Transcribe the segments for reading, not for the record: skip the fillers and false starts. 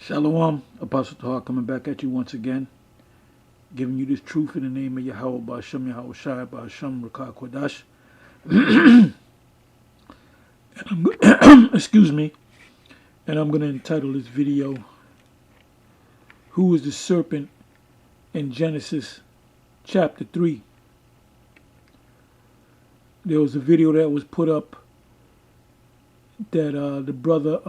Shalom, Apostle Tahar coming back at you once again, giving you this truth in the name of Yahweh, Ba'ashem Yahweh Shai, Ba'ashem Rakah Kodash. Excuse me. And I'm going to entitle this video, Who is the Serpent in Genesis chapter 3. There was a video that was put up that the brother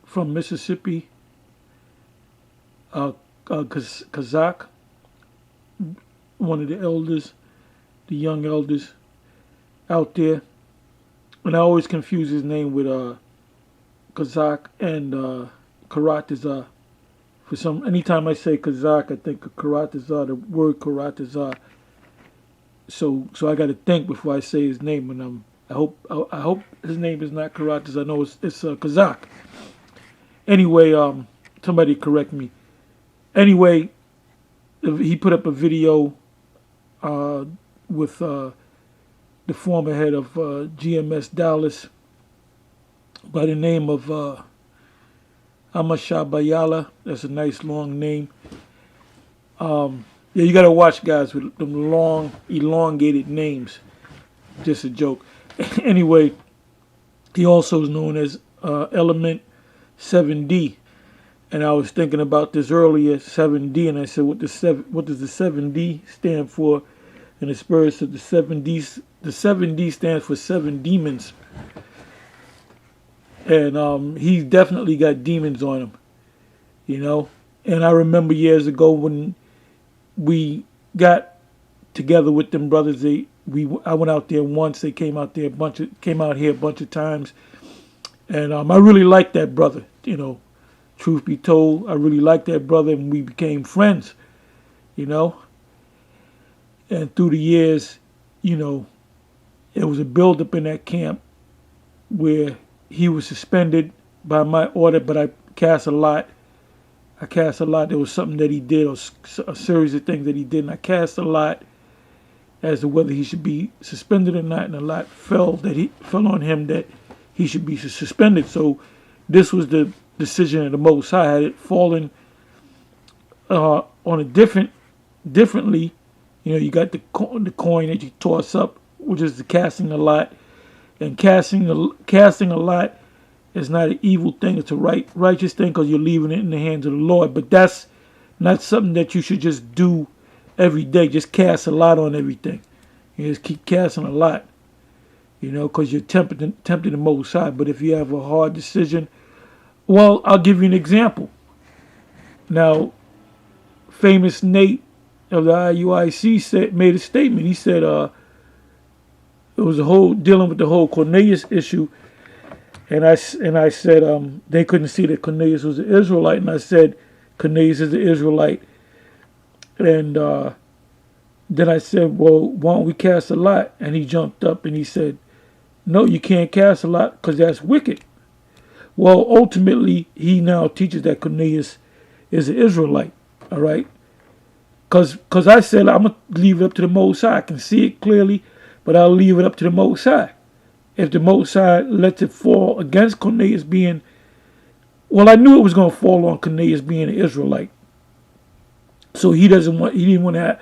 from Mississippi, Kazak, one of the elders, the young elders out there, and I always confuse his name with Kazak and Karatazar. Anytime I say Kazak, I think of Karatazar, the word Karatazar. So I got to think before I say his name, and I hope his name is not Karatazar. I know it's Kazak. Anyway, somebody correct me. Anyway, he put up a video with the former head of GMS Dallas by the name of Amashabayala. That's a nice long name. Yeah, you got to watch guys with them long, elongated names. Just a joke. Anyway, he also is known as Element 7D. And I was thinking about this earlier, 7D, and I said, what does the 7D stand for? And the Spirit said the 7D stands for 7 demons. And he's definitely got demons on him, you know. And I remember years ago when we got together with them brothers, I went out there once. They came out here a bunch of times, and I really liked that brother, you know. Truth be told, I really liked that brother, and we became friends, you know. And through the years, you know, it was a buildup in that camp where he was suspended by my order, but I cast a lot. There was something that he did, or a series of things that he did, and I cast a lot as to whether he should be suspended or not, and a lot fell on him that he should be suspended. So this was the decision of the Most High. Had it fallen on a differently, you know, you got the coin that you toss up, which is the casting a lot, and casting a lot is not an evil thing; it's a righteous thing because you're leaving it in the hands of the Lord. But that's not something that you should just do every day. Just cast a lot on everything. You just keep casting a lot, you know, because you're tempting the Most High. But if you have a hard decision, well, I'll give you an example. Now, famous Nate of the IUIC made a statement. He said it was dealing with the whole Cornelius issue, and I said they couldn't see that Cornelius was an Israelite, and I said Cornelius is an Israelite, and then I said, well, why don't we cast a lot? And he jumped up and he said, no, you can't cast a lot because that's wicked. Well, ultimately, he now teaches that Cornelius is an Israelite, all right? Because I said, I'm going to leave it up to the Most High. I can see it clearly, but I'll leave it up to the Most High. If the Most High lets it fall against Cornelius being, well, I knew it was going to fall on Cornelius being an Israelite. So he didn't want to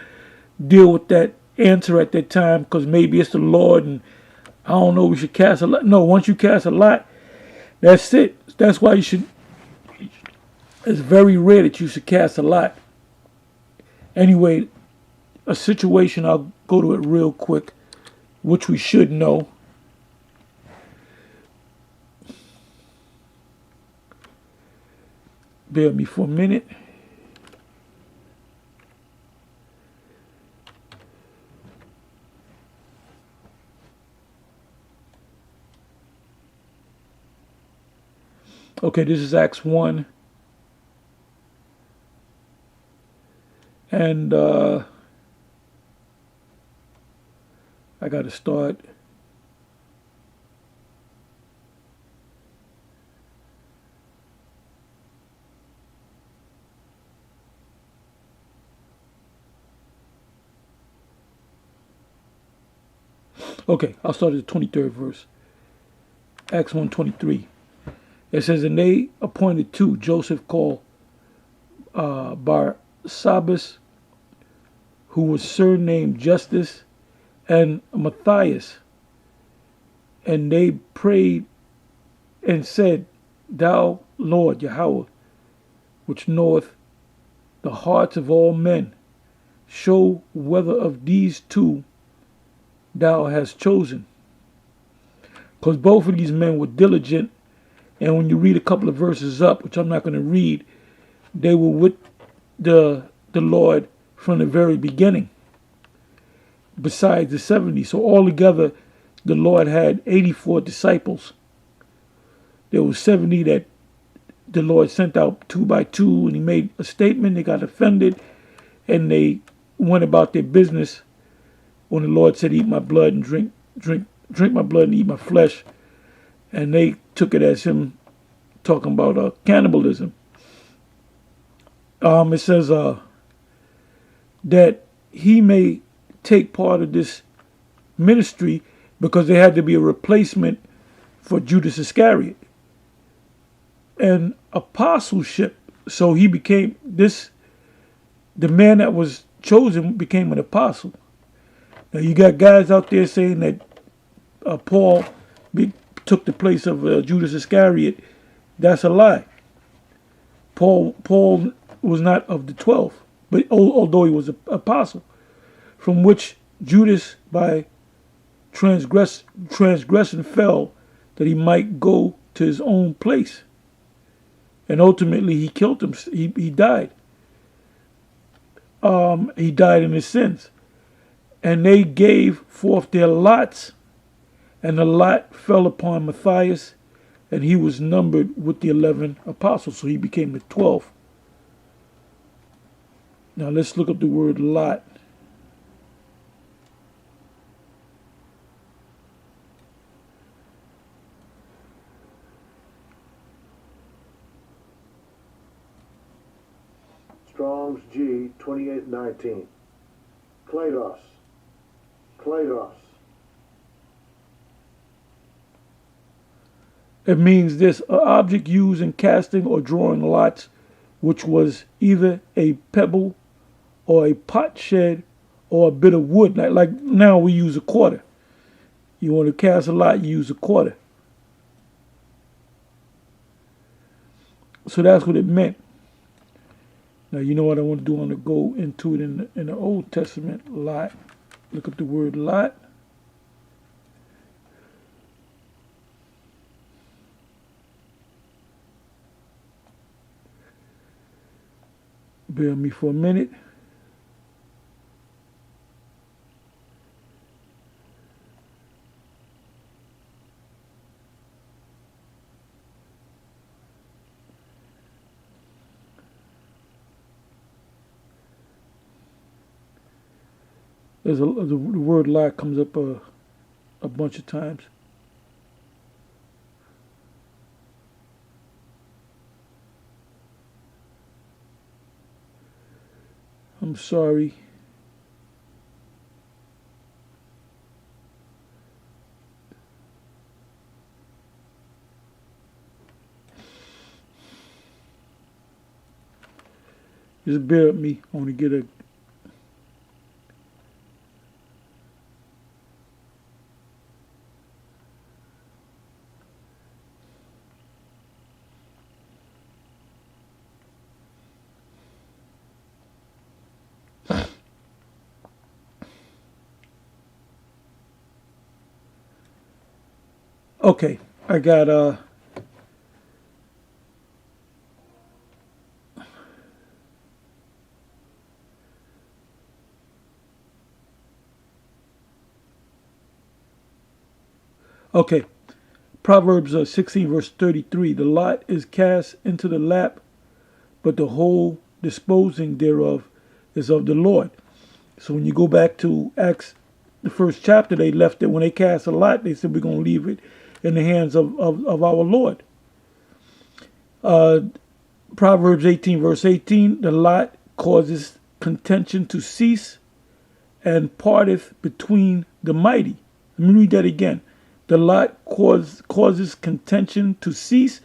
deal with that answer at that time because maybe it's the Lord and I don't know, we should cast a lot. No, once you cast a lot, that's it. That's why you should. It's very rare that you should cast a lot. Anyway, a situation, I'll go to it real quick, which we should know. Bear with me for a minute. Okay, this is Acts 1. And I got to start. Okay, I'll start at the 23rd verse. Acts 1:23. It says, and they appointed two, Joseph called Barsabbas, who was surnamed Justus, and Matthias. And they prayed and said, Thou, Lord Yahweh, which knoweth the hearts of all men, show whether of these two thou hast chosen. Because both of these men were diligent, and when you read a couple of verses up, which I'm not going to read, they were with the Lord from the very beginning, besides the 70. So altogether, the Lord had 84 disciples. There were 70 that the Lord sent out 2 by 2, and he made a statement. They got offended, and they went about their business when the Lord said, eat my blood and drink my blood and eat my flesh. And they took it as him talking about cannibalism. It says that he may take part of this ministry because there had to be a replacement for Judas Iscariot. And apostleship, so he became the man that was chosen became an apostle. Now you got guys out there saying that Paul took the place of Judas Iscariot. That's a lie. Paul was not of the 12, but although he was an apostle, from which Judas by transgression fell, that he might go to his own place. And ultimately he killed him. He died. He died in his sins. And they gave forth their lots, and the lot fell upon Matthias, and he was numbered with the 11 apostles, so he became the 12th. Now let's look up the word lot. Strong's G 2819. Kledos. Kledos. It means this, an object used in casting or drawing lots, which was either a pebble or a pot shed or a bit of wood. Like now we use a quarter. You want to cast a lot, you use a quarter. So that's what it meant. Now you know what I want to do? I want to go into it in the Old Testament, lot. Look up the word lot. Bear with me for a minute. The word lot comes up a bunch of times. I'm sorry. Just bear with me. I want to get a okay, I got okay. Proverbs 16 verse 33. The lot is cast into the lap, but the whole disposing thereof is of the Lord. So when you go back to Acts, the first chapter, they left it when they cast a lot. They said we're going to leave it in the hands of our Lord. Proverbs 18 verse 18. The lot causes contention to cease and parteth between the mighty. Let me read that again. The lot causes contention to cease,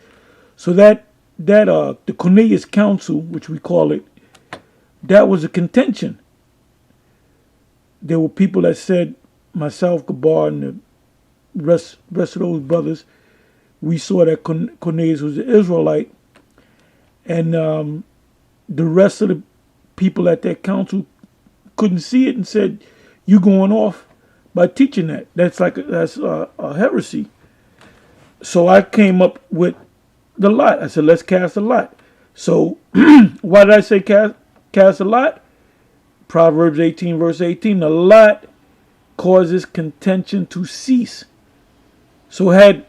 So the Cornelius Council, which we call it, that was a contention. There were people that said, myself, Gabar, and the rest of those brothers, we saw that Cornelius was an Israelite, and the rest of the people at that council couldn't see it and said, "You going off by teaching that? That's a heresy." So I came up with the lot. I said, "Let's cast a lot." So why did I say cast a lot? Proverbs 18 verse 18. The lot causes contention to cease. So had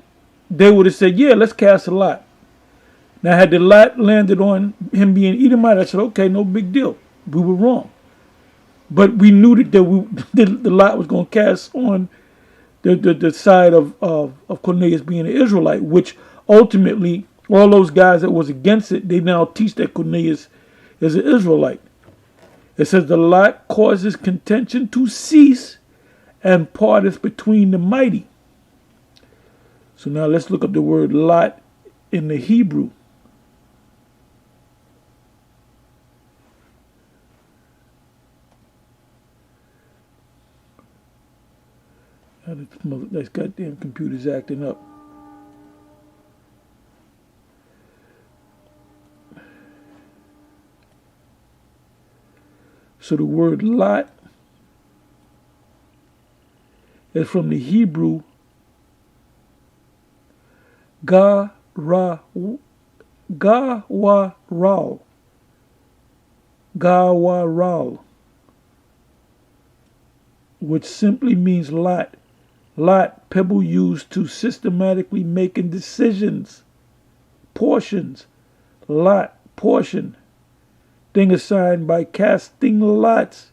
they would have said, "Yeah, let's cast a lot." Now, had the lot landed on him being Edomite, I said, "Okay, no big deal. We were wrong." But we knew that the lot was going to cast on the side of Cornelius being an Israelite, which ultimately all those guys that was against it, they now teach that Cornelius is an Israelite. It says the lot causes contention to cease and parteth between the mighty. So now let's look up the word lot in the Hebrew. This goddamn computer's acting up. So the word lot is from the Hebrew gawaral, which simply means lot. Lot, pebble used to systematically making decisions. Portions, lot, portion. Thing assigned by casting lots.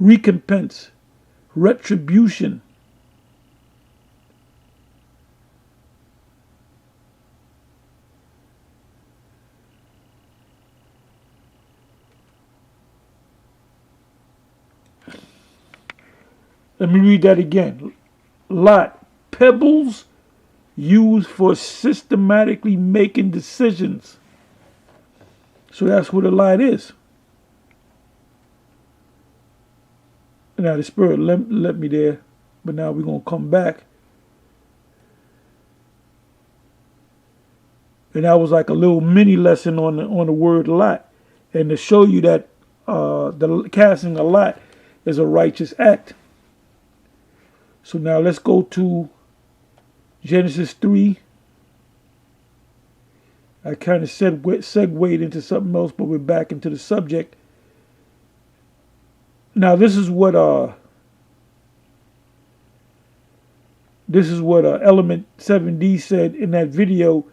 Recompense, retribution. Let me read that again. Lot, pebbles used for systematically making decisions. So that's what a lot is. Now the Spirit let me there, but now we're going to come back. And that was like a little mini lesson on the word lot. And to show you that the casting a lot is a righteous act. So now let's go to Genesis 3. I kind of segued into something else, but we're back into the subject. Now this is what Element 7D said in that video.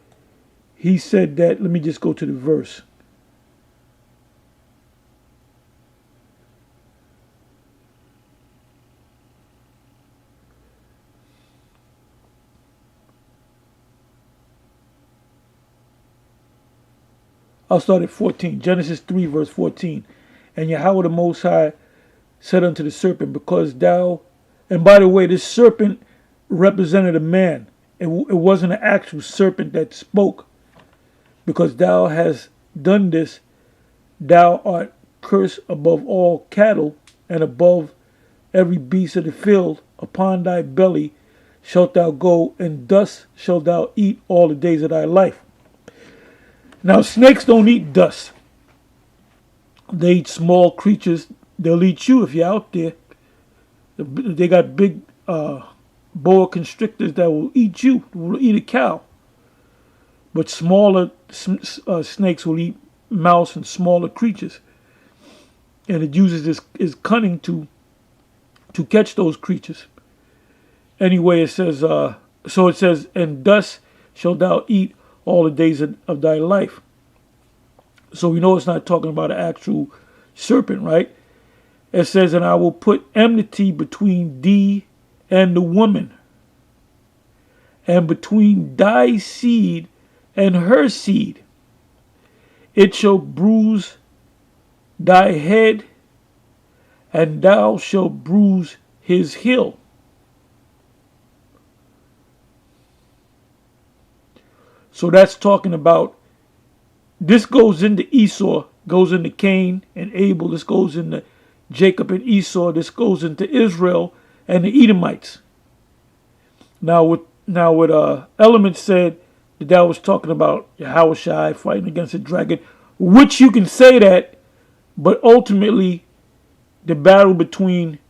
He said that, let me just go to the verse. I'll start at 14. Genesis 3 verse 14. And Yahweh the Most High said unto the serpent, because thou, and by the way, this serpent represented a man. It wasn't an actual serpent that spoke. Because thou hast done this, thou art cursed above all cattle and above every beast of the field. Upon thy belly shalt thou go, and dust shalt thou eat all the days of thy life. Now, snakes don't eat dust. They eat small creatures. They'll eat you if you're out there. They got big boa constrictors that will eat you, will eat a cow. But smaller snakes will eat mouse and smaller creatures. And it uses its cunning to catch those creatures. Anyway, it says, so it says, and dust shalt thou eat all the days of thy life. So we know it's not talking about an actual serpent, right? It says, and I will put enmity between thee and the woman, and between thy seed and her seed. It shall bruise thy head, and thou shalt bruise his heel. So that's talking about, this goes into Esau, goes into Cain and Abel. This goes into Jacob and Esau. This goes into Israel and the Edomites. Now what Elements said that was talking about Yahushua fighting against a dragon, which you can say that, but ultimately the battle between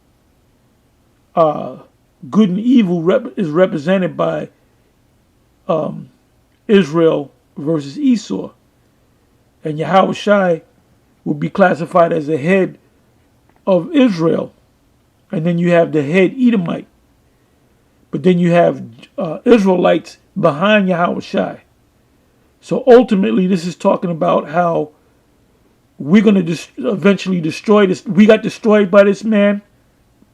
good and evil is represented by Israel versus Esau. And Yahushua would be classified as the head of Israel. And then you have the head Edomite. But then you have Israelites behind Yahushua. So ultimately, this is talking about how we're going to eventually destroy this. We got destroyed by this man,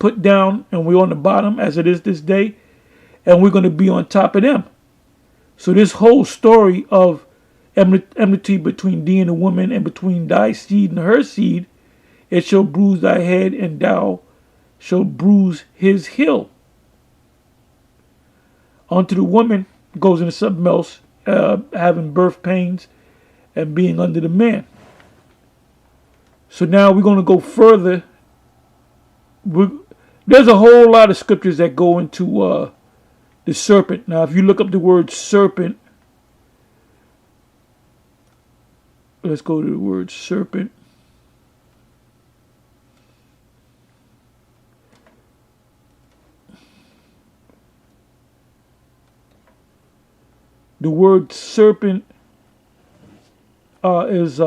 put down, and we're on the bottom as it is this day. And we're going to be on top of them. So this whole story of enmity between thee and the woman, and between thy seed and her seed, it shall bruise thy head, and thou shalt bruise his heel. Onto the woman goes into something else, having birth pains and being under the man. So now we're going to go further. There's a whole lot of scriptures that go into the serpent. Now, if you look up the word serpent, let's go to the word serpent. The word serpent is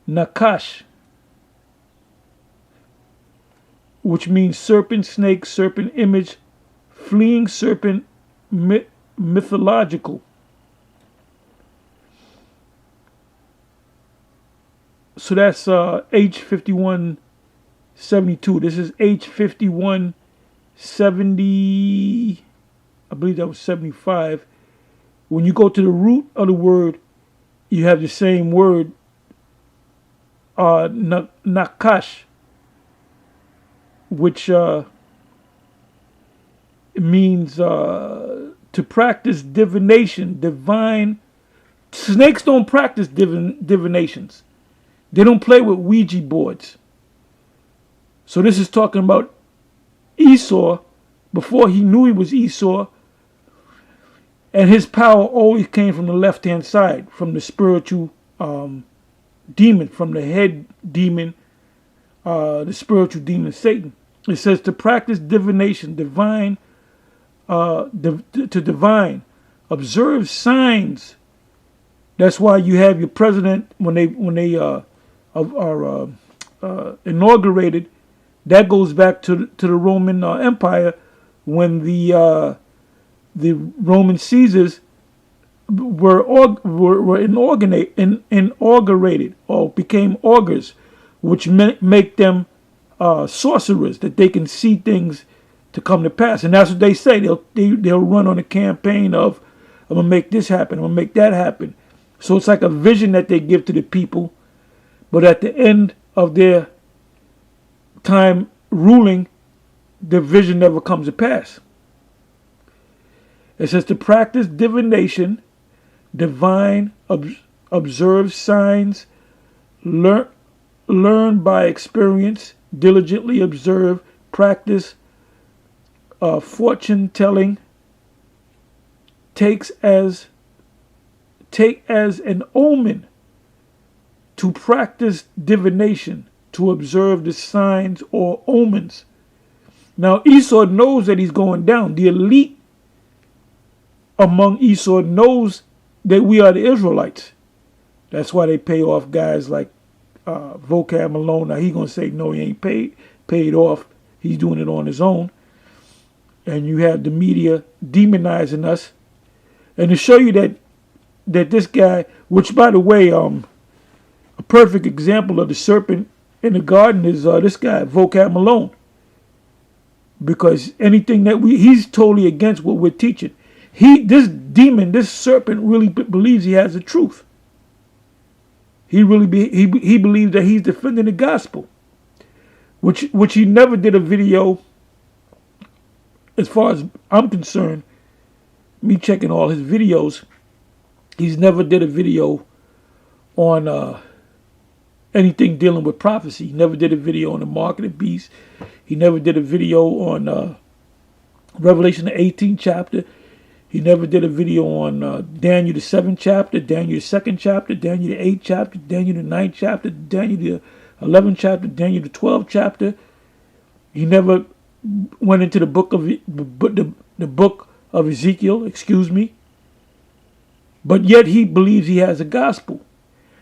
nakash, which means serpent, snake, serpent image, fleeing serpent, mythological. So that's H5172. This is H5170. I believe that was 75. When you go to the root of the word, you have the same word, nakash, which means to practice divination, divine. Snakes don't practice divinations. They don't play with Ouija boards. So this is talking about Esau before he knew he was Esau. And his power always came from the left-hand side, from the spiritual demon, from the head demon, the spiritual demon Satan. It says to practice divination, divine, to divine, observe signs. That's why you have your president when they are inaugurated. That goes back to the Roman Empire, when the Roman Caesars were inaugurated or became augurs, which make them sorcerers, that they can see things to come to pass. And that's what they say. They'll run on a campaign of, I'm going to make this happen, I'm going to make that happen. So it's like a vision that they give to the people, but at the end of their time ruling, the vision never comes to pass. It says to practice divination, divine, observe signs, learn by experience, diligently observe, practice fortune telling, take as an omen, to practice divination, to observe the signs or omens. Now Esau knows that he's going down. The elite among Esau knows that we are the Israelites. That's why they pay off guys like Vocab Malone. Now he's going to say, no, he ain't paid off. He's doing it on his own. And you have the media demonizing us. And to show you that this guy, which by the way, a perfect example of the serpent in the garden is this guy, Vocab Malone. Because anything that he's totally against what we're teaching. This demon, this serpent really believes he has the truth. He believes that he's defending the gospel, which he never did a video, as far as I'm concerned, me checking all his videos, He's never did a video on anything dealing with prophecy. He never did a video on the mark of the beast. He never did a video on Revelation the 18th chapter. He never did a video on Daniel the 7th chapter, Daniel the 2nd chapter, Daniel the 8th chapter, Daniel the 9th chapter, Daniel the 11th chapter, Daniel the 12th chapter. He never went into the book of the book of Ezekiel, excuse me. But yet he believes he has a gospel.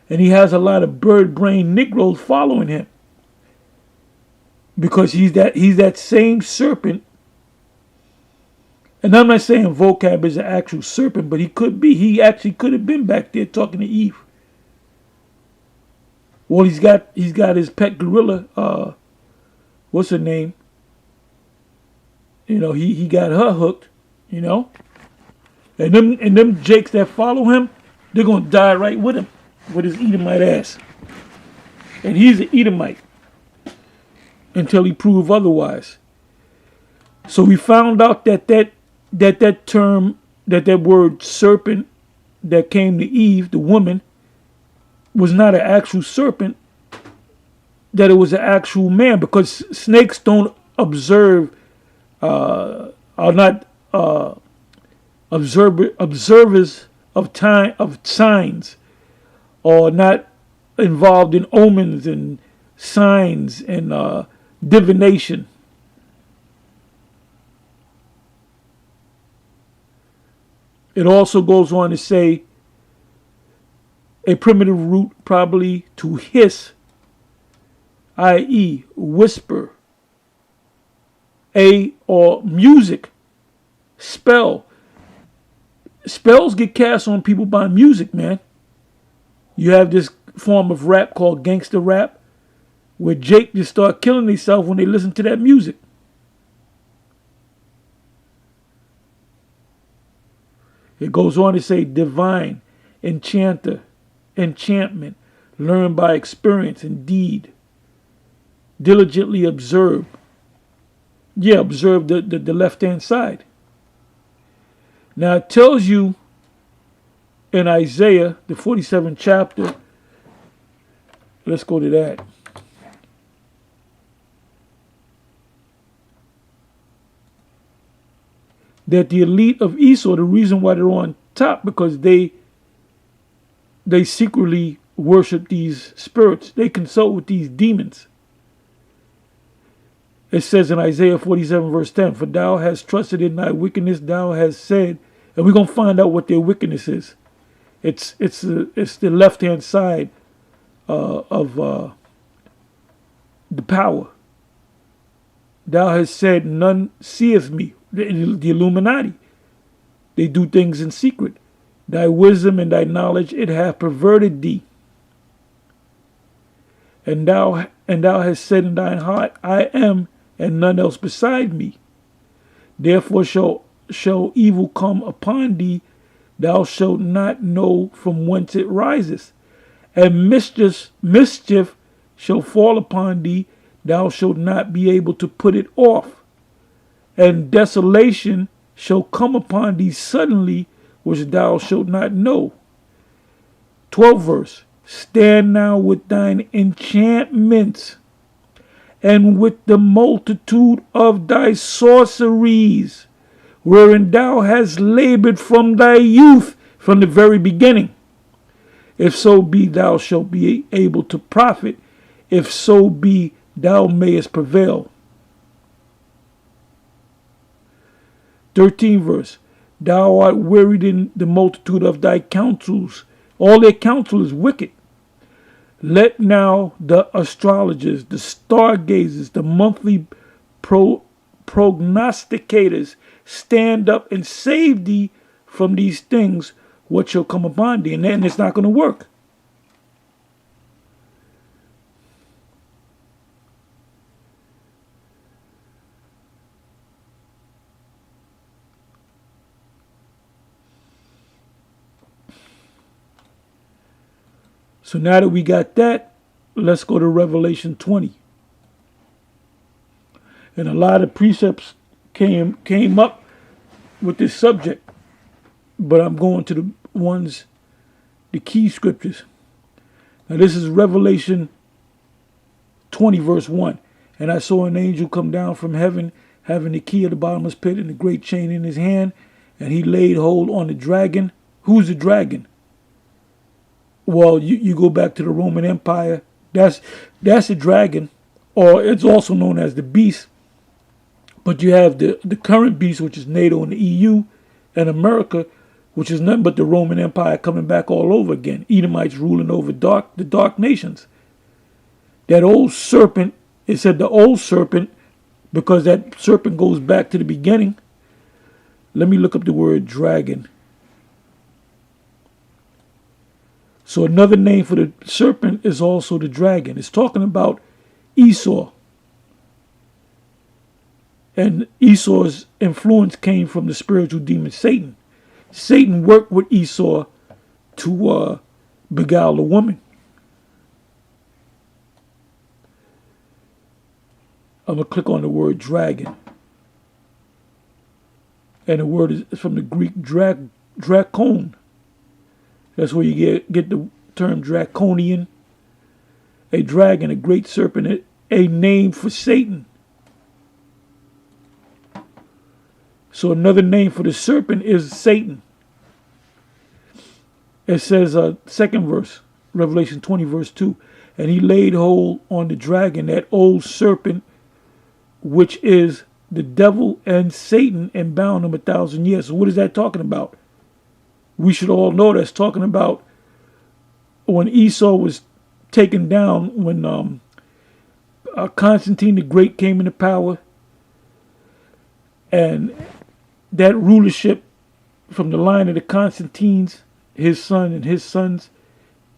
And he has a lot of bird-brained Negroes following him. Because he's that same serpent. And I'm not saying Vocab is an actual serpent, but he could be. He actually could have been back there talking to Eve. Well, he's got his pet gorilla, what's her name? You know, he got her hooked, you know. And them jakes that follow him, they're gonna die right with him, with his Edomite ass. And he's an Edomite until he prove otherwise. So we found out that term, that word serpent that came to Eve, the woman, was not an actual serpent, that it was an actual man, because snakes don't observe, are not observers of time, of signs, or not involved in omens and signs and divination. It also goes on to say a primitive root probably to hiss, i.e. whisper, or music, spell. Spells get cast on people by music, man. You have this form of rap called gangster rap, where Jake just start killing themselves when they listen to that music. It goes on to say divine, enchanter, enchantment, learned by experience and deed. Diligently observe. Yeah, observe the left-hand side. Now it tells you in Isaiah, the 47th chapter, let's go to that. That the elite of Esau, the reason why they're on top, because they secretly worship these spirits. They consult with these demons. It says in Isaiah 47 verse 10, for thou hast trusted in thy wickedness, thou hast said, and we're going to find out what their wickedness is. It's the left-hand side of the power. Thou hast said, none seeth me. The Illuminati. They do things in secret. Thy wisdom and thy knowledge, it hath perverted thee. And thou hast said in thine heart, I am, and none else beside me. Therefore shall evil come upon thee, thou shalt not know from whence it riseth. And mischief shall fall upon thee, thou shalt not be able to put it off. And desolation shall come upon thee suddenly, which thou shalt not know. 12th verse. Stand now with thine enchantments, and with the multitude of thy sorceries, wherein thou hast labored from thy youth, from the very beginning. If so be thou shalt be able to profit, if so be thou mayest prevail. 13th verse. Thou art wearied in the multitude of thy counsels. All their counsel is wicked. Let now the astrologers, the stargazers, the monthly prognosticators stand up and save thee from these things what shall come upon thee. And then it's not going to work. So now that we got that, let's go to Revelation 20. And a lot of precepts came up with this subject, but I'm going to the ones the key scriptures. Now this is Revelation 20 verse 1. And I saw an angel come down from heaven, having the key of the bottomless pit and a great chain in his hand, and he laid hold on the dragon. Who's the dragon? Well, you go back to the Roman Empire. That's the dragon, or it's also known as the beast. But you have the current beast, which is NATO and the EU and America, which is nothing but the Roman Empire coming back all over again. Edomites ruling over the dark nations. That old serpent, it said the old serpent, because that serpent goes back to the beginning. Let me look up the word dragon. So another name for the serpent is also the dragon. It's talking about Esau. And Esau's influence came from the spiritual demon Satan. Satan worked with Esau to beguile a woman. I'm going to click on the word dragon. And the word is from the Greek drakon. That's where you get the term draconian. A dragon, a great serpent, a name for Satan. So another name for the serpent is Satan. It says, second verse, Revelation 20 verse 2. And he laid hold on the dragon, that old serpent, which is the devil and Satan, and bound him 1,000 years. So what is that talking about? We should all know that's talking about when Esau was taken down, when Constantine the Great came into power, and that rulership from the line of the Constantines, his son and his sons.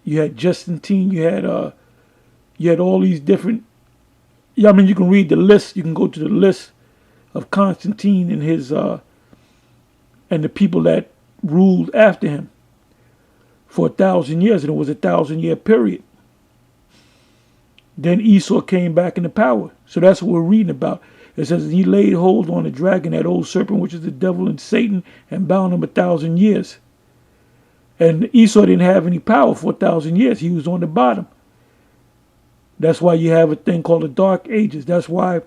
You had Justinian, you had all these different. Yeah, I mean, you can read the list. You can go to the list of Constantine and his and the people that ruled after him for 1,000 years, and it was a 1,000-year period. Then Esau came back into power. So that's what we're reading about. It says he laid hold on the dragon, that old serpent, which is the devil and Satan, and bound him 1,000 years. And Esau didn't have any power for 1,000 years. He was on the bottom. That's why you have a thing called the Dark Ages. That's why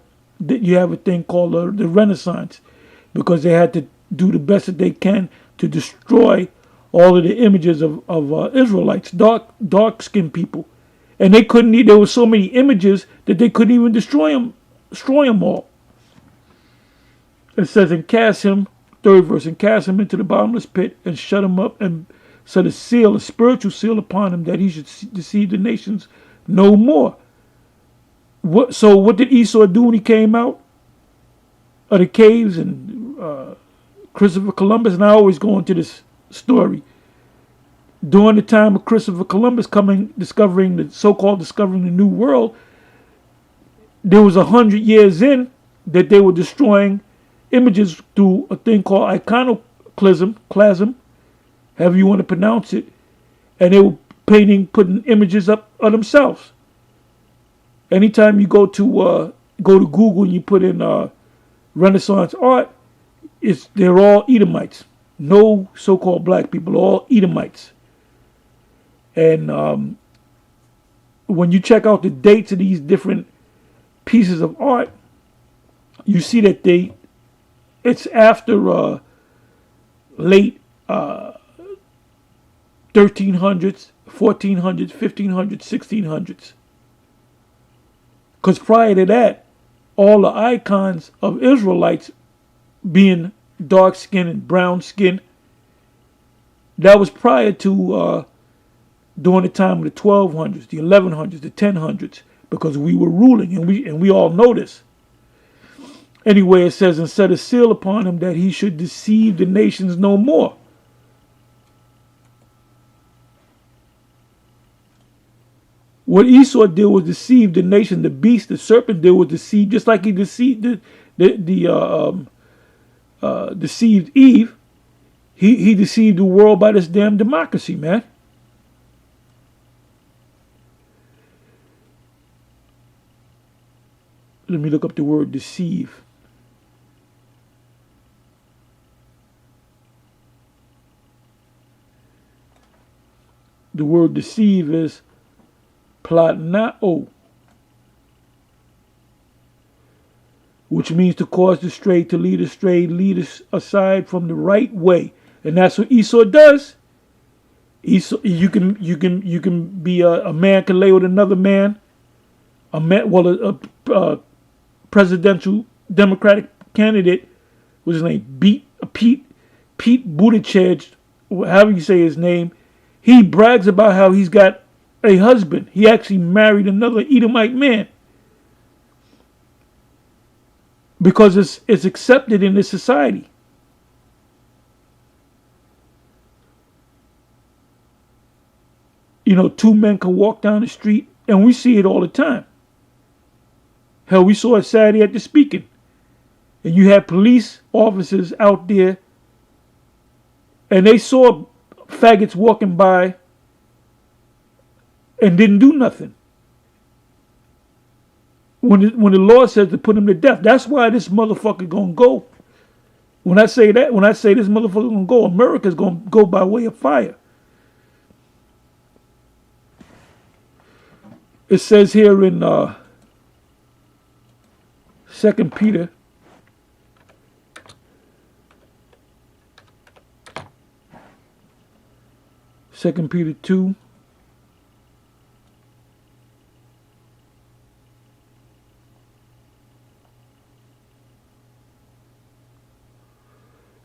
you have a thing called the Renaissance, because they had to do the best that they can to destroy all of the images of Israelites, dark-skinned people. And they couldn't. There were so many images that they couldn't even destroy them all. It says, and cast him, third verse, and cast him into the bottomless pit and shut him up and set a spiritual seal upon him, that he should deceive the nations no more. So what did Esau do when he came out of the caves and Christopher Columbus? And I always go into this story. During the time of Christopher Columbus discovering the New World, there was 100 years in that they were destroying images through a thing called iconoclasm, however you want to pronounce it, and they were putting images up of themselves. Anytime you go to Google and you put in Renaissance art, they're all Edomites. No so-called black people, all Edomites. And when you check out the dates of these different pieces of art, you see that it's after late 1300s, 1400s, 1500s, 1600s. Because prior to that, all the icons of Israelites being dark skin and brown skin, that was prior to during the time of the 1200s, the 1100s, the 1000s, because we were ruling, and we all know this. Anyway, it says, and set a seal upon him, that he should deceive the nations no more. What Esau did was deceive the nation. The beast, the serpent, did was deceive, just like he deceived deceived Eve. He deceived the world by this damn democracy, man. Let me look up the word deceive. The word deceive is platnao, which means to cause the stray, to lead astray, lead us aside from the right way. And that's what Esau does. Esau, you can be a man can lay with another man. A man, well, a presidential Democratic candidate, what's his name? Pete Buttigieg, however you say his name. He brags about how he's got a husband. He actually married another Edomite man because it's accepted in this society. You know, two men can walk down the street, and we see it all the time. Hell, we saw it Saturday at the speaking. And you had police officers out there, and they saw faggots walking by and didn't do nothing. When the Lord says to put him to death, that's why this motherfucker gonna go. When I say this motherfucker gonna go, America's gonna go by way of fire. It says here in 2 Peter, Second Peter 2,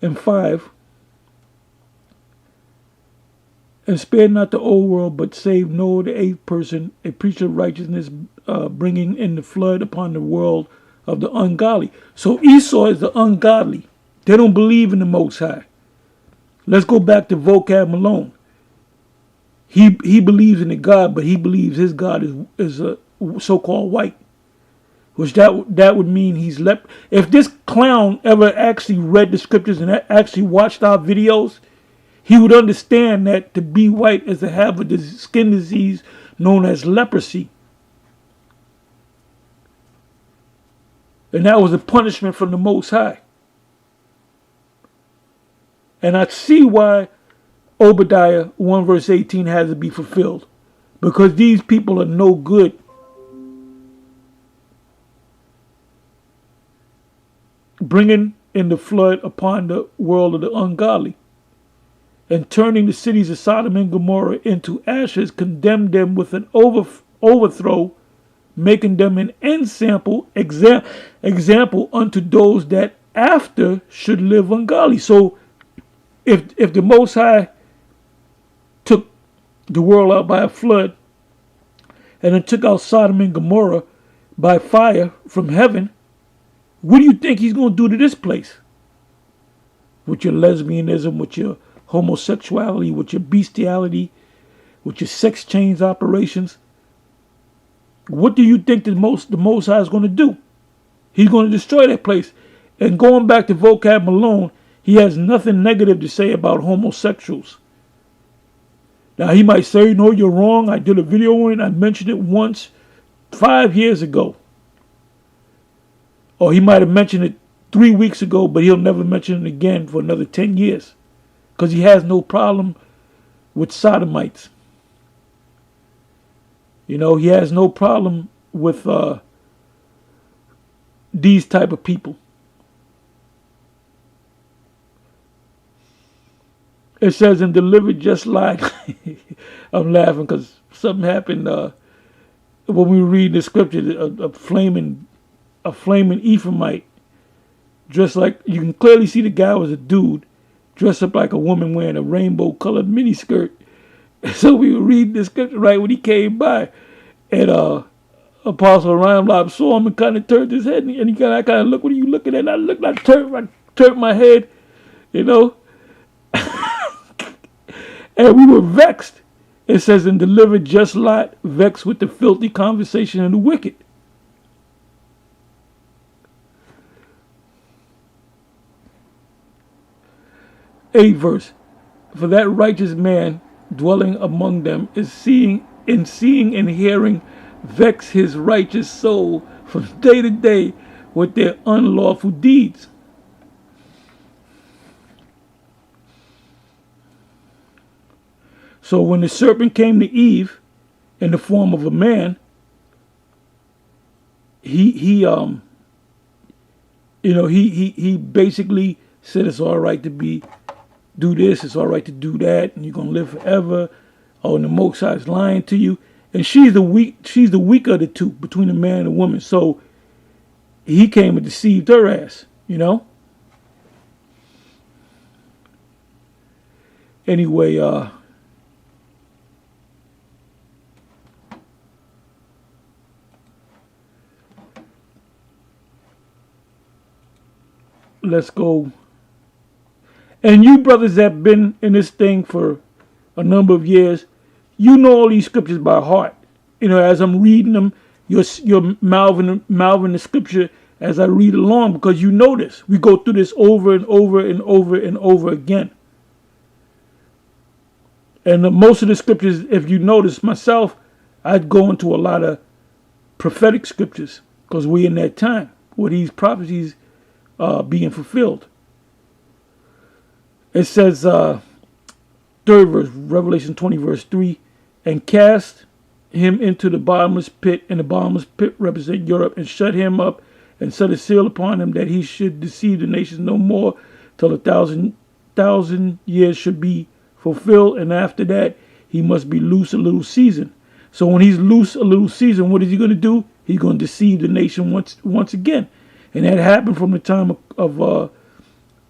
and 5, and spare not the old world, but save Noah the eighth person, a preacher of righteousness, bringing in the flood upon the world of the ungodly. So Esau is the ungodly. They don't believe in the Most High. Let's go back to Vocab Malone. He believes in a God, but he believes his God is so-called white, which that would mean he's left. If this clown ever actually read the scriptures and actually watched our videos, he would understand that to be white is to have a skin disease known as leprosy. And that was a punishment from the Most High. And I see why Obadiah 1 verse 18 has to be fulfilled. Because these people are no good. Bringing in the flood upon the world of the ungodly, and turning the cities of Sodom and Gomorrah into ashes, condemned them with an overthrow, making them an example unto those that after should live ungodly. So if the Most High took the world out by a flood, and then took out Sodom and Gomorrah by fire from heaven, what do you think he's going to do to this place? With your lesbianism, with your homosexuality, with your bestiality, with your sex change operations. What do you think the Most High is going to do? He's going to destroy that place. And going back to Vocab Malone, he has nothing negative to say about homosexuals. Now he might say, no, you're wrong. I did a video on it. I mentioned it once 5 years ago. Or he might have mentioned it 3 weeks ago, but he'll never mention it again for another 10 years. Because he has no problem with sodomites. You know, he has no problem with these type of people. It says, and delivered just like, I'm laughing because something happened when we read the scripture, a flaming Ephraimite, dressed like, you can clearly see the guy was a dude, dressed up like a woman wearing a rainbow-colored miniskirt. So we were reading the scripture right when he came by, and Apostle Ryan Lob saw him and kind of turned his head, and he kind of looked, what are you looking at? And I looked, I turned my head, you know, and we were vexed. It says, and delivered just Lot, vexed with the filthy conversation of the wicked. Eighth verse, for that righteous man dwelling among them is seeing and hearing vex his righteous soul from day to day with their unlawful deeds. So when the serpent came to Eve in the form of a man, he basically said it's all right to do this, it's all right to do that, and you're gonna live forever. Oh, and the Most High is lying to you, and she's the weaker of the two between the man and the woman. So he came and deceived her ass. Anyway, let's go. And you brothers that have been in this thing for a number of years, you know all these scriptures by heart. As I'm reading them, you're mouthing the scripture as I read along, because you know this. We go through this over and over and over and over again. And most of the scriptures, if you notice myself, I'd go into a lot of prophetic scriptures, because we're in that time where these prophecies being fulfilled. It says, third verse, Revelation 20, verse 3, and cast him into the bottomless pit, and the bottomless pit represent Europe, and shut him up, and set a seal upon him, that he should deceive the nations no more, till 1,000 years should be fulfilled, and after that he must be loose a little season. So when he's loose a little season, what is he going to do? He's going to deceive the nation once again. And that happened from the time of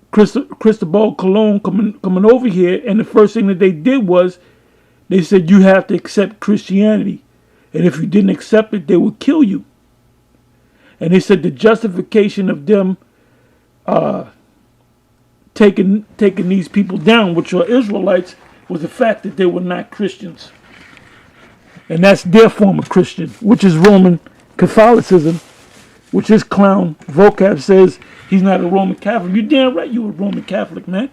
Cristobal Colon coming over here, and the first thing that they did was they said you have to accept Christianity, and if you didn't accept it, they would kill you. And they said the justification of them taking these people down, which are Israelites, was the fact that they were not Christians. And that's their form of Christian, which is Roman Catholicism, which this clown vocab says he's not a Roman Catholic. You're damn right you a Roman Catholic, man.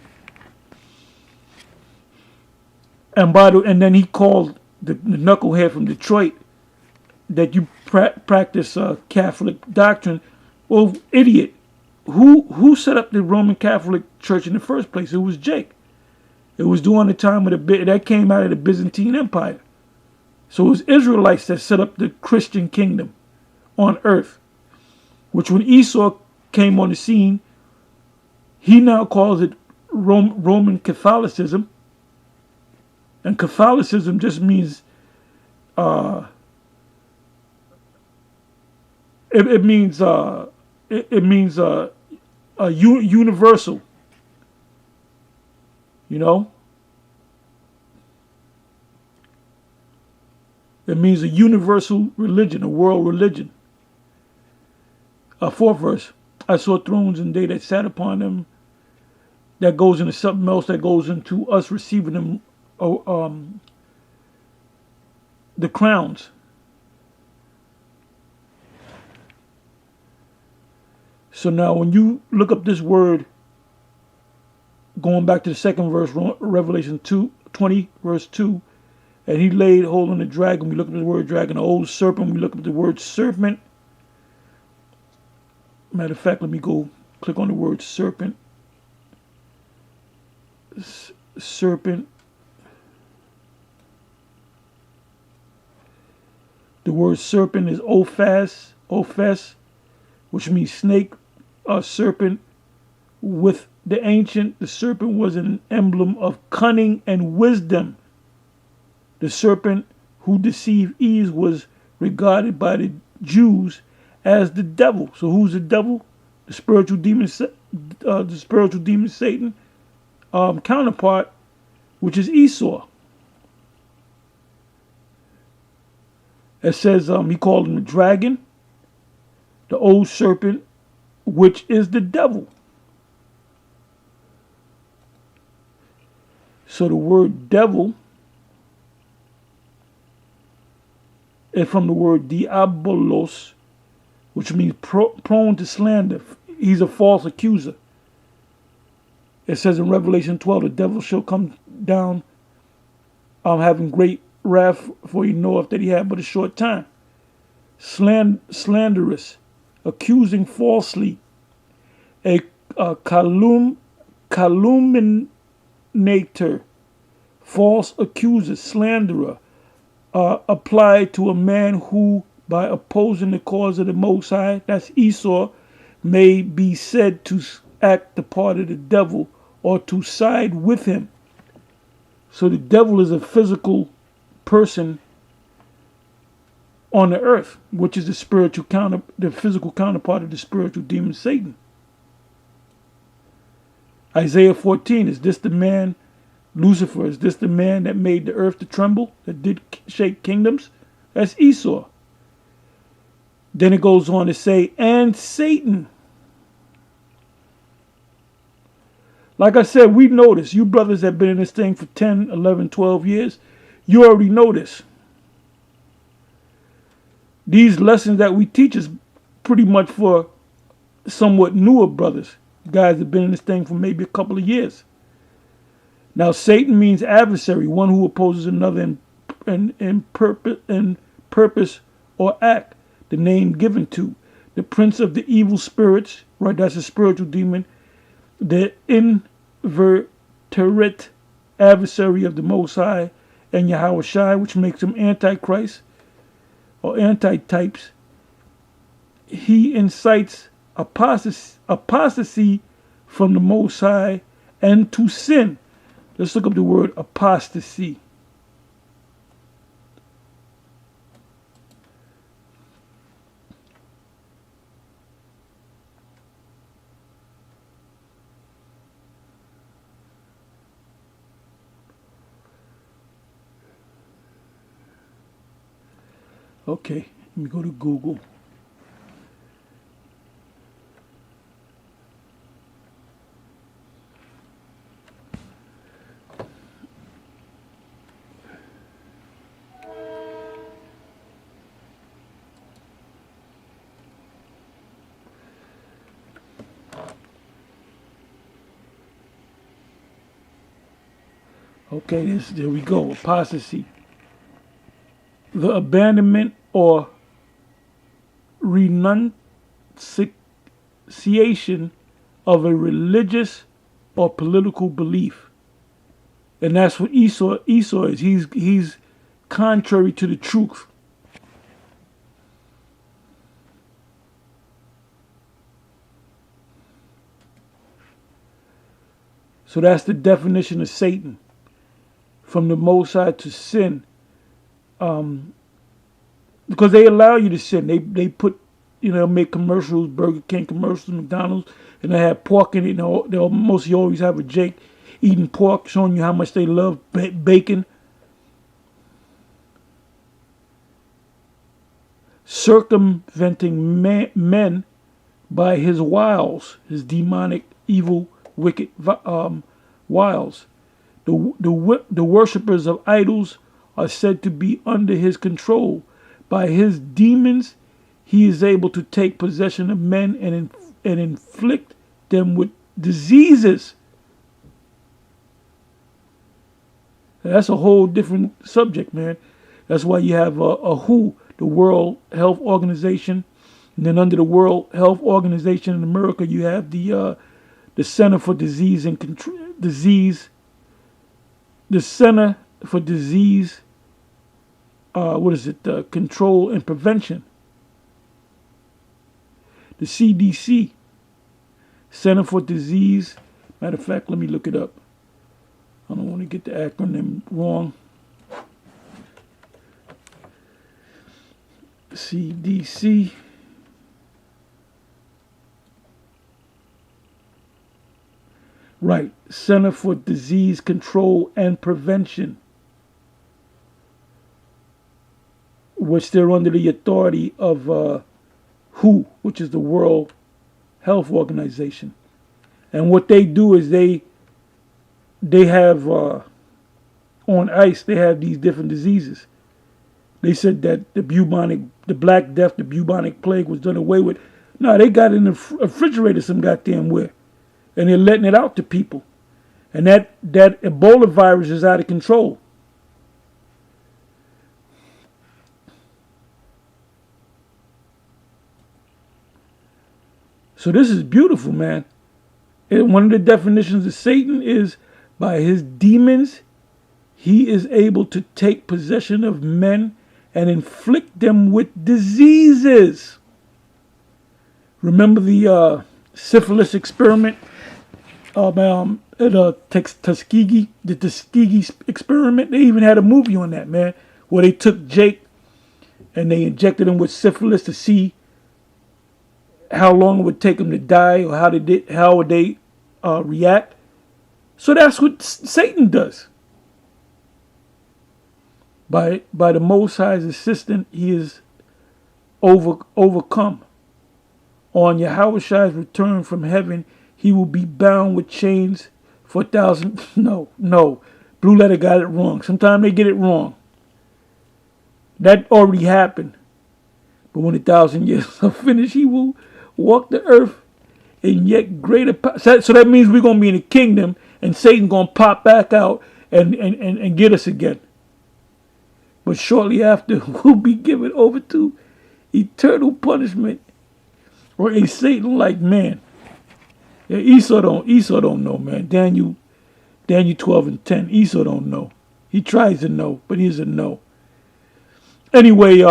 And then he called the knucklehead from Detroit that you practice Catholic doctrine. Well, idiot. Who set up the Roman Catholic Church in the first place? It was Jake. It was during the time of that came out of the Byzantine Empire. So it was Israelites that set up the Christian kingdom on earth. Which when Esau came on the scene, he now calls it Roman Catholicism. And Catholicism just means it means universal. It means a universal religion, a world religion. Fourth verse, I saw thrones and they that sat upon them. That goes into something else that goes into us receiving them, the crowns. So now when you look up this word, going back to the second verse, Revelation 20, verse 2, and he laid hold on the dragon. We look up the word dragon, the old serpent. We look up the word serpent. Matter of fact, let me go click on the word serpent. Serpent. The word serpent is ophes, which means snake, serpent. With the ancient, the serpent was an emblem of cunning and wisdom. The serpent who deceived Eve was regarded by the Jews as the devil. So who's the devil? The spiritual demon Satan counterpart, which is Esau. It says he called him the dragon, the old serpent, which is the devil. So the word devil is from the word diabolos, which means prone to slander. He's a false accuser. It says in Revelation 12, the devil shall come down having great wrath, for he knoweth that he had but a short time. Slanderous, accusing falsely, a calumniator, false accuser, slanderer, applied to a man who, by opposing the cause of the Most High, that's Esau, may be said to act the part of the devil or to side with him. So the devil is a physical person on the earth, which is the physical counterpart of the spiritual demon Satan. Isaiah 14, is this the man, Lucifer, is this the man that made the earth to tremble, that did shake kingdoms? That's Esau. Then it goes on to say, and Satan. Like I said, we know this. You brothers have been in this thing for 10, 11, 12 years. You already know this. These lessons that we teach is pretty much for somewhat newer brothers. Guys have been in this thing for maybe a couple of years. Now, Satan means adversary, one who opposes another in purpose or act. The name given to the prince of the evil spirits, right? That's a spiritual demon. The inveterate adversary of the Most High and Yahweh Shai, which makes him Antichrist or antitypes. He incites apostasy from the Most High and to sin. Let's look up the word apostasy. Okay, let me go to Google. Okay, there we go. Apostasy. The abandonment or renunciation of a religious or political belief. And that's what Esau is. He's contrary to the truth. So that's the definition of Satan. From the Most High to sin. Because they allow you to sin. They put, make commercials, Burger King commercials, McDonald's, and they have pork in it. They'll mostly always have a Jake eating pork, showing you how much they love bacon. Circumventing men by his wiles, his demonic, evil, wicked wiles. The worshippers of idols are said to be under his control. By his demons, he is able to take possession of men and inflict them with diseases. That's a whole different subject, man. That's why you have a WHO, the World Health Organization, and then under the World Health Organization in America, you have the Center for Disease and the Center for Disease. Control and Prevention. The CDC, Center for Disease. Matter of fact, let me look it up. I don't want to get the acronym wrong. CDC. Right, Center for Disease Control and Prevention, which they're under the authority of WHO, which is the World Health Organization. And what they do is they have on ice, they have these different diseases. They said that the Black Death, the bubonic plague was done away with. No, they got it in the refrigerator some goddamn where. And they're letting it out to people. And that Ebola virus is out of control. So this is beautiful, man. And one of the definitions of Satan is by his demons, He is able to take possession of men and inflict them with diseases. Remember the syphilis experiment at Tuskegee, the Tuskegee experiment? They even had a movie on that, man, where they took Jake and they injected him with syphilis to see how long it would take him to die, or how would they react. So that's what Satan does. By the Most High's assistance, he is overcome. On Yahweh's return from heaven, he will be bound with chains for 1,000. No. Blue Letter got it wrong. Sometimes they get it wrong. That already happened. But when 1,000 years are finished, he will walk the earth in yet greater power. So that means we're going to be in the kingdom, and Satan's going to pop back out and get us again. But shortly after, we'll be given over to eternal punishment, or a Satan-like man. Yeah, Esau don't know, man. Daniel 12:10. Esau don't know. He tries to know, but he doesn't know. Anyway,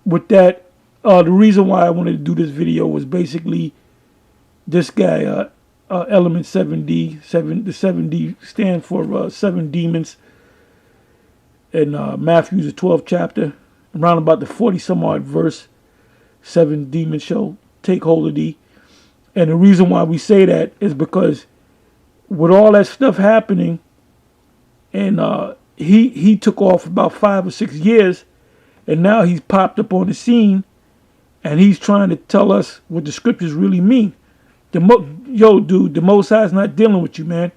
with that, the reason why I wanted to do this video was basically this guy, Element 7D. The 7D stands for 7 demons. In Matthew, the 12th chapter, around about the 40-some odd verse, 7 demons shall take hold of thee. And the reason why we say that is because with all that stuff happening, and he took off about 5 or 6 years, and now he's popped up on the scene, and he's trying to tell us what the scriptures really mean. Dude, the Most High's not dealing with you, man.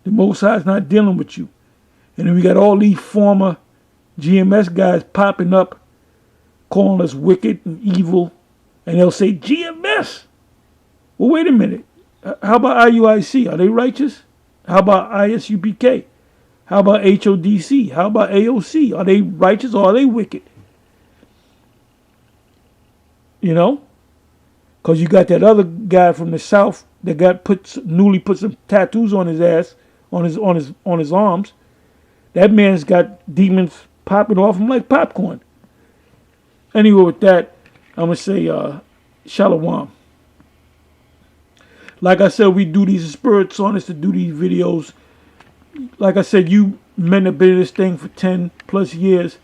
The Most High's not dealing with you. And then we got all these former GMS guys popping up, calling us wicked and evil. And they'll say, GMS? Well, wait a minute. How about IUIC? Are they righteous? How about ISUPK? How about HODC? How about AOC? Are they righteous or are they wicked? You know? Because you got that other guy from the South that newly put some tattoos on his ass, on his arms. That man's got demons popping off him like popcorn. Anyway, with that, I'm going to say shalom. Like I said, we do these spirits on us to do these videos. Like I said, you men have been in this thing for 10 plus years.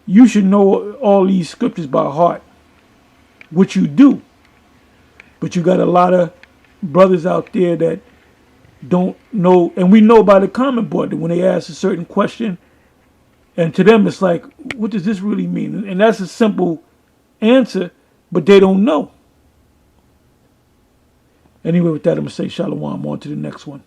You should know all these scriptures by heart, which you do. But you got a lot of brothers out there that don't know. And we know by the comment board that when they ask a certain question, and to them it's like, what does this really mean? And that's a simple answer, but they don't know. Anyway, with that, I'm going to say shalom. On to the next one.